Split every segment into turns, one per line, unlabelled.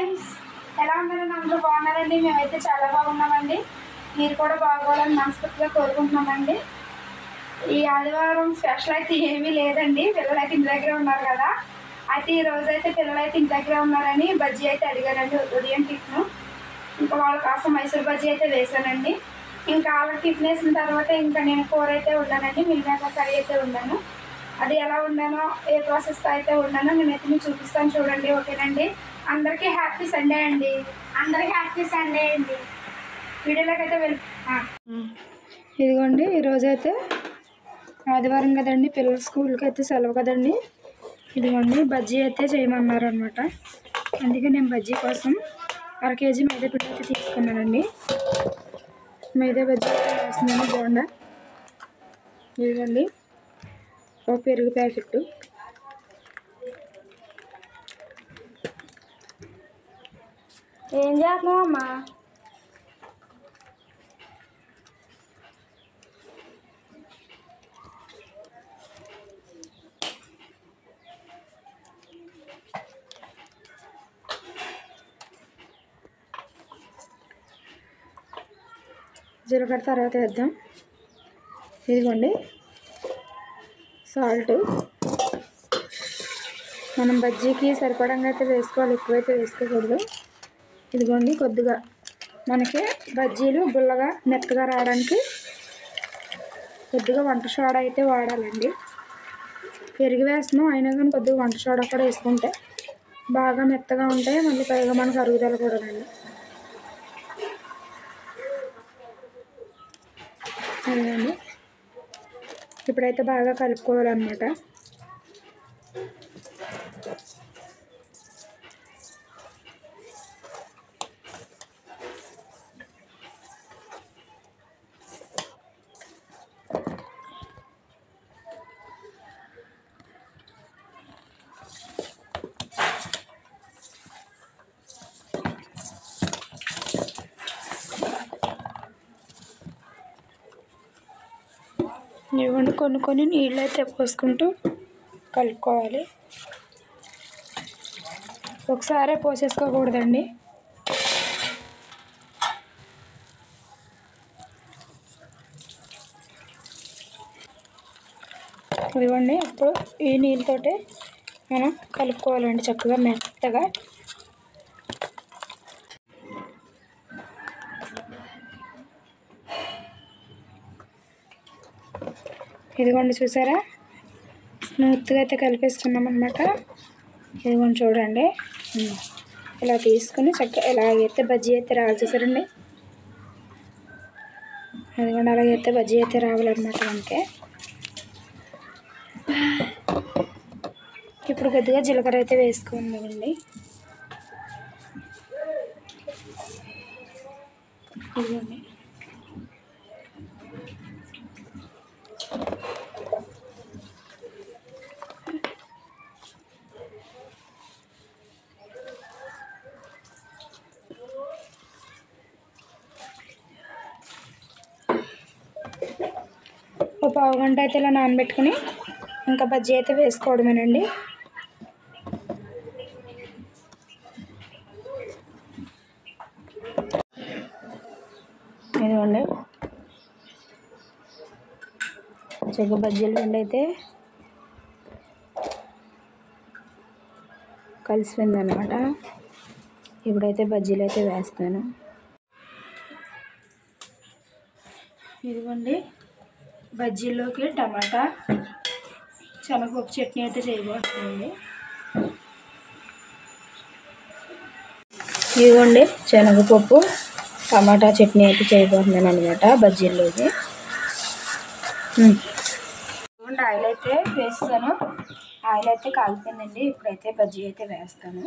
Friends, ఎలా ఉన్నారని అందరూ బాగున్నారండి? మేమైతే చాలా బాగున్నామండి. మీరు కూడా బాగోవాలని మనస్ఫూర్తిగా కోరుకుంటున్నామండి. ఈ ఆదివారం స్పెషల్ అయితే ఏమీ లేదండి. పిల్లలైతే ఇంటి దగ్గర ఉన్నారు కదా, అయితే ఈ రోజైతే పిల్లలైతే ఇంటి దగ్గర ఉన్నారని బజ్జీ అయితే అడిగారండి ఉదయం టిఫిన్. ఇంకా వాళ్ళ కోసం మైసూర్ బజ్జీ అయితే వేసానండి. ఇంకా వాళ్ళకి టిఫిన్ వేసిన తర్వాత ఇంకా నేను కూర అయితే వండానండి. మిల్మేకర్ కర్రీ అయితే వండాను. అది ఎలా వండానో, ఏ ప్రాసెస్తో అయితే వండానో నేనైతే మీకు చూపిస్తాను, చూడండి. ఓకేనండి? అందరికీ హ్యాపీ సండే అండి.
అందరికీ హ్యాపీ సండే అండి.
వీడియోలోకి అయితే ఇదిగోండి, ఈరోజైతే ఆదివారం కదండి, పిల్లల స్కూల్కి అయితే సెలవు కదండి. ఇదిగోండి బజ్జీ అయితే చేయమన్నారు అనమాట. అందుకే నేను బజ్జీ కోసం 1 కేజీ మైదా పిండి అయితే తీసుకున్నానండి. మైదా బజ్జీ అయితే వేస్తున్నాను. బోండా ఇదిగోండి, ఒక పెరుగు ప్యాకెట్,
ఏం చేస్తున్నావు అమ్మా?
జీలకర్ర తర్వాత వేద్దాం. ఇదిగోండి సాల్ట్, మనం బజ్జీకి సరిపడంగా అయితే వేసుకోవాలి, ఎక్కువైతే వేసుకోకూడదు. ఇదిగోండి కొద్దిగా మనకి బజ్జీలు గుల్లగా మెత్తగా రావడానికి కొద్దిగా వంట సోడా అయితే వాడాలండి. పెరుగు వేస్తున్నాం, అయినా కానీ కొద్దిగా వంట సోడా కూడా వేసుకుంటే బాగా మెత్తగా ఉంటాయి. మళ్ళీ పైగా మనకు అరుగుదల కూడానండి. అదండి, ఇప్పుడైతే బాగా కలుపుకోవాలన్నమాట. ఇవ్వండి, కొన్ని నీళ్ళు అయితే పోసుకుంటూ కలుపుకోవాలి. ఒకసారే పోసేసుకోకూడదండి. ఇదిగోండి, ఇప్పుడు ఈ నీళ్ళతోటే మనం కలుపుకోవాలండి చక్కగా మెత్తగా. ఇదిగోండి చూసారా, స్మూత్గా అయితే కలిపేసుకున్నాం అనమాట. ఇదిగోండి చూడండి, ఇలా తీసుకుని చక్కగా ఎలాగైతే బజ్జీ అయితే రావాలి చూసారండి. అదిగోండి, అలాగైతే బజ్జీ అయితే రావాలన్నమాట మనకి. ఇప్పుడు కొద్దిగా జీలకర్ర అయితే వేసుకుందామండి. ఇదిగోండి, ఒక పావు గంట అయితే ఇలా నానబెట్టుకుని ఇంకా బజ్జీ అయితే వేసుకోవడమేనండి. ఇదిగోండి, చక్కగా బజ్జీల పిండి అయితే కలిసిపోయింది అనమాట. ఇప్పుడైతే బజ్జీలు అయితే వేస్తాను. ఇదిగోండి, బజ్జీల్లోకి టమాటా శనగపప్పు చట్నీ అయితే చేయబోతుందండి. ఇదిగోండి, శనగపప్పు టమాటా చట్నీ అయితే చేయబోతున్నాను అనమాట బజ్జీల్లోకి. ఆయిల్ అయితే వేస్తాను. ఆయిల్ అయితే కాలిపోయిందండి. ఇప్పుడైతే బజ్జీ అయితే వేస్తాను.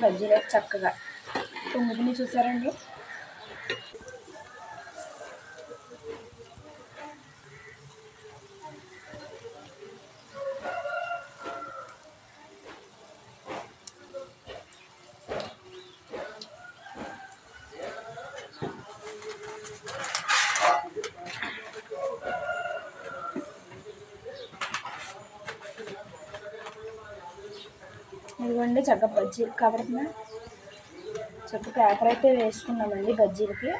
బజ్జీలు చక్కగా పొంగుకుని చూసారండి. ఇదిగోండి చక్కగా బజ్జీలు కాబట్టి చక్క పేపర్ అయితే వేసుకున్నామండి బజ్జీలకి.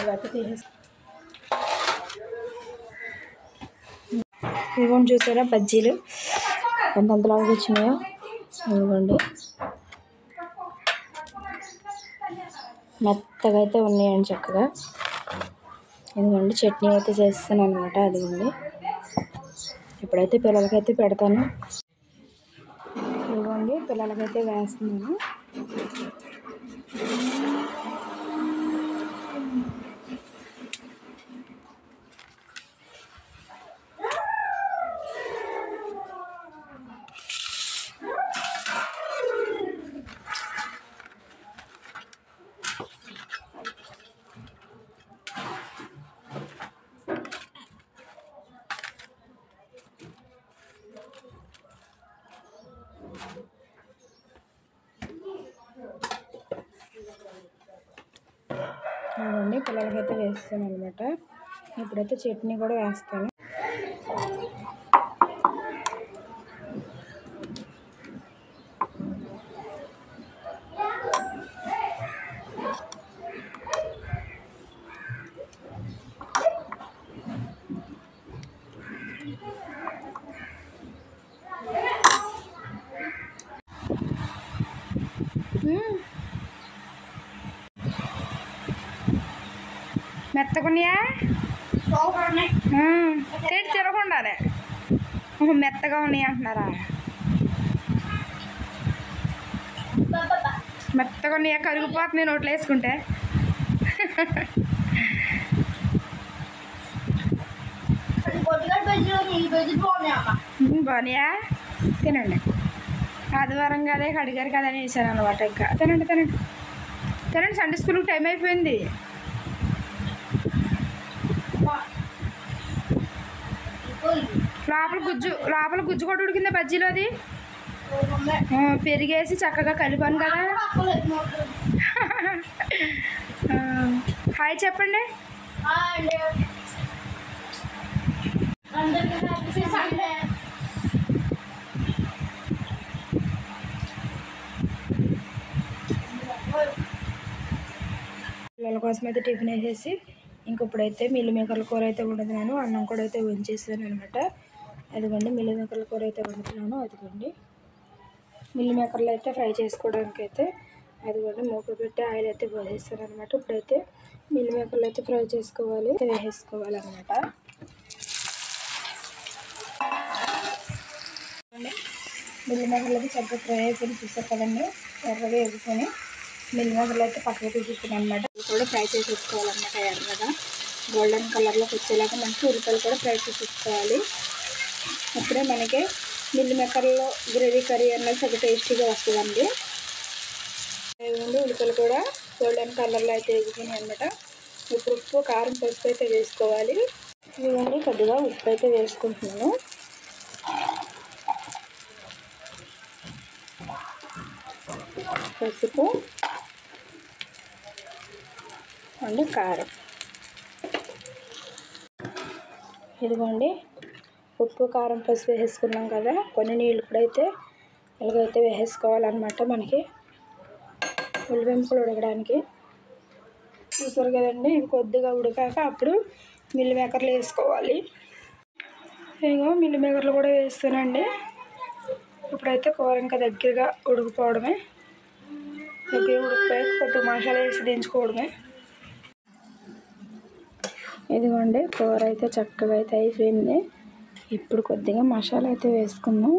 ఇవైతే తీసేసి ఇదిగోండి చూసారా బజ్జీలు ఎంతలాగా వచ్చినాయో. ఇదిగోండి మెత్తగా అయితే ఉన్నాయండి చక్కగా. ఇదిగోండి చట్నీ అయితే చేస్తాను అనమాట. అదిగోండి ఇప్పుడైతే పిల్లలకైతే పెడతాను. ఇదిగోండి పిల్లలకైతే వేస్తున్నాను. ఇదిగోండి పిల్లలకైతే వేస్తాను అనమాట. ఇప్పుడైతే చట్నీ కూడా వేస్తాను. మెత్తకున్నాయా తిండి తినకుండానే మెత్తగా ఉన్నాయి అంటున్నారా? మెత్తగా ఉన్నాయా? కరిగిపోతుంది నోట్లో వేసుకుంటే. బాగున్నాయా? తినండి. ఆదివారం కదే అడిగారు కదా అని వేసాను అనమాట. ఇంకా తినండి తినండి తినండి. సండే స్కూల్కి టైం అయిపోయింది. లోపల గుజ్జు కూడా ఉడికిందా బజ్జీలో? అది పెరిగేసి చక్కగా కలిపాను కదా. హాయ్ చెప్పండి. పిల్లల కోసం అయితే టిఫిన్ వేసేసి ఇంకప్పుడైతే మిల్లి మేకర్ల కూర అయితే వండుతున్నాను. అన్నం కూడా అయితే వంచేసాను అనమాట. అదిగోండి మిల్లి మేకర్ల కూర అయితే వండుతున్నాను. అదిగోండి మిల్లి మేకర్లు అయితే ఫ్రై చేసుకోవడానికి అయితే అదిగోండి మూత పెట్టి ఆయిల్ అయితే పోసేస్తాను అనమాట. ఇప్పుడైతే మిల్లి మేకర్లు అయితే ఫ్రై చేసుకోవాలి, వేసేసుకోవాలన్నమాట. మిల్లి మేకర్లు అయితే చక్కగా ఫ్రై అయిపోయి చూస్తారు కదండి. ఎర్రగా ఎగుకొని మిల్లి మేకర్లు అయితే పక్కకు తీసేస్తున్నాను అనమాట. కూడా ఫ్రై చేసేసుకోవాలన్నమాట. ఎర్రగా గోల్డెన్ కలర్లోకి వచ్చేలాగా మనకి ఉల్లిపాయలు కూడా ఫ్రై చేసేసుకోవాలి. అప్పుడే మనకి మిల్లి మేకర్లో గ్రేవీ కర్రీ అన్నది చాలా టేస్టీగా వస్తుందండి. ఉల్లిపాయలు కూడా గోల్డెన్ కలర్లో అయితే ఎగిపోయినాయి అనమాట. ఇప్పుడు ఉప్పు కారం పసుపు అయితే వేసుకోవాలి. ఇదిగోండి కొద్దిగా ఉప్పు అయితే వేసుకుంటున్నాను. పసుపు అండ్ కారం. ఇదిగోండి ఉప్పు కారం పసుపు వేసేసుకున్నాం కదా. కొన్ని నీళ్ళు కూడా అయితే ఇలాగైతే వేసేసుకోవాలన్నమాట. మనకి ఉల్లిపాయలు ఉడకడానికి చూసారు కదండి. ఇవి కొద్దిగా ఉడికాక అప్పుడు మిల్లి మేకర్లు వేసుకోవాలి. ఇదిగో మిల్లి మేకర్లు కూడా వేస్తానండి. ఇప్పుడైతే కూర ఇంకా దగ్గరగా ఉడికిపోవడమే. దగ్గర ఉడికిపోయి కొద్దిగా మసాలా వేసి దించుకోవడమే. ఇదిగోండి కూర అయితే చక్కగా అయితే అయిపోయింది. ఇప్పుడు కొద్దిగా మసాలా అయితే వేసుకుందాం.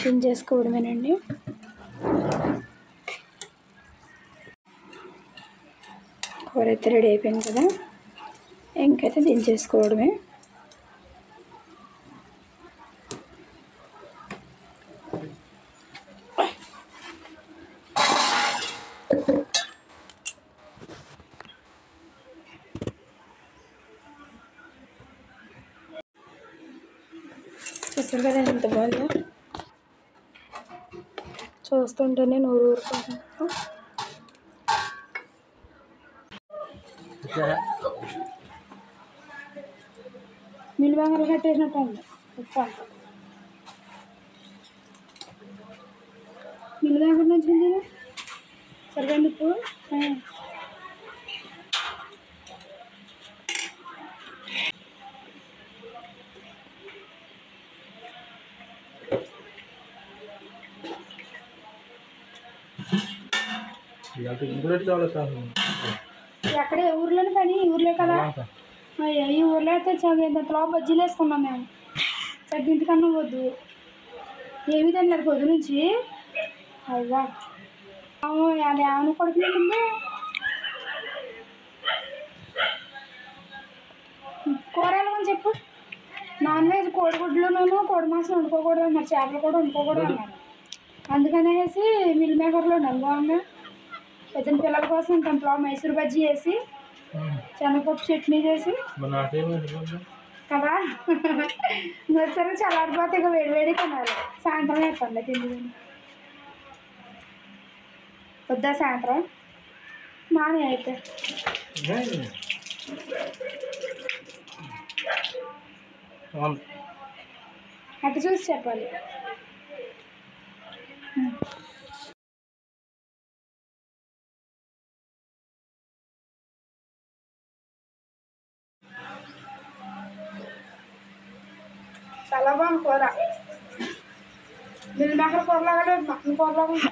దించేసుకోవడమేనండి. కూర అయితే రెడీ అయిపోయింది కదా, ఇంకైతే దించేసుకోవడమే. చూసారు కదా ఎంత బాగుందో, చూస్తుంటేనే నోరు ఊరుకుంటున్నాను. మిల్ బంగారు కట్టేసినట్టు ఉంది ఉప్పు అంత. మిల్ బంగారు నుంచి సరిపోయింది ఉప్పు. ఎక్కడే ఊర్లోని పని, ఊర్లో కదా. ఈ ఊర్లో అయితే ఇంతలో బజ్జీలు వేసుకున్నాం మేము. ఇంటికన్నా వద్దు, ఏమి తినలేదు పొద్దు నుంచి. అవ్వా అది ఏమైనా పడుకున్నట్టుంది. కూరలు అని చెప్పు. నాన్ వెజ్ కోడిగుడ్లును కోడి మాంసం వండుకోకూడదు అన్నారు, చేపలు కూడా వండుకోకూడదు అన్నారు. అందుకనేసి మిల్ మేకర్లో బాగుంది. పెద్ద పిల్లల కోసం ఇంట్లో మైసూర్ బజ్జీ వేసి శనగపప్పు చట్నీ చేసి కదా. సరే చల్లారిపోతే ఇక వేడి వేడి తినాలి. సాయంత్రం వేస్తానులే తిండి వద్దా సాయంత్రం మానే అయితే. అటు చూసి చెప్పాలి. చాలా బాగుంది కూర. మిల్ మేకర్ కూరలాగా లేదు, మటన్ కూరలాగా ఉంది.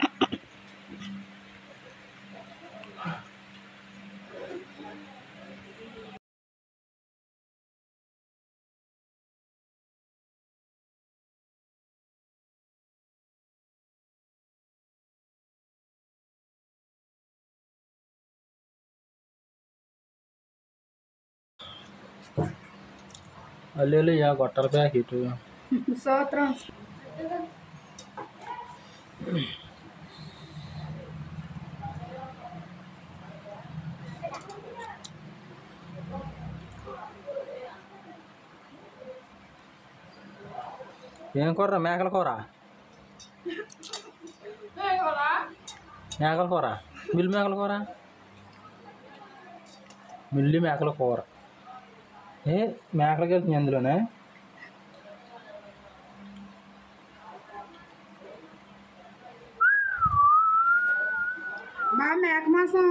అల్లెలు గొట్టల ప్యాకెట్
సూత్రం.
ఏం కూర? మేకల కూర. మేకల కూర, మిల్లి మేకల కూర, మిల్లి మేకల కూర. మేకలకి వెళ్తుంది అందులోనే.
బాగా మేక మాంసం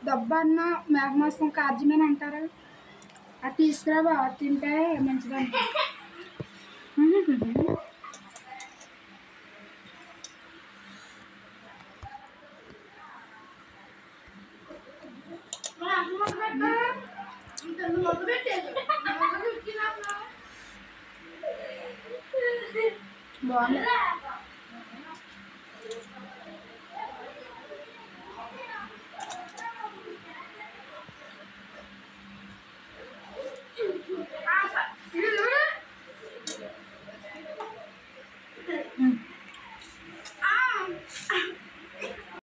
దబ్బన్న మేక మాంసం కార్జమని అంటారు. అది తీసుకురా బాగా తింటే మంచిదంట. బాగుంది.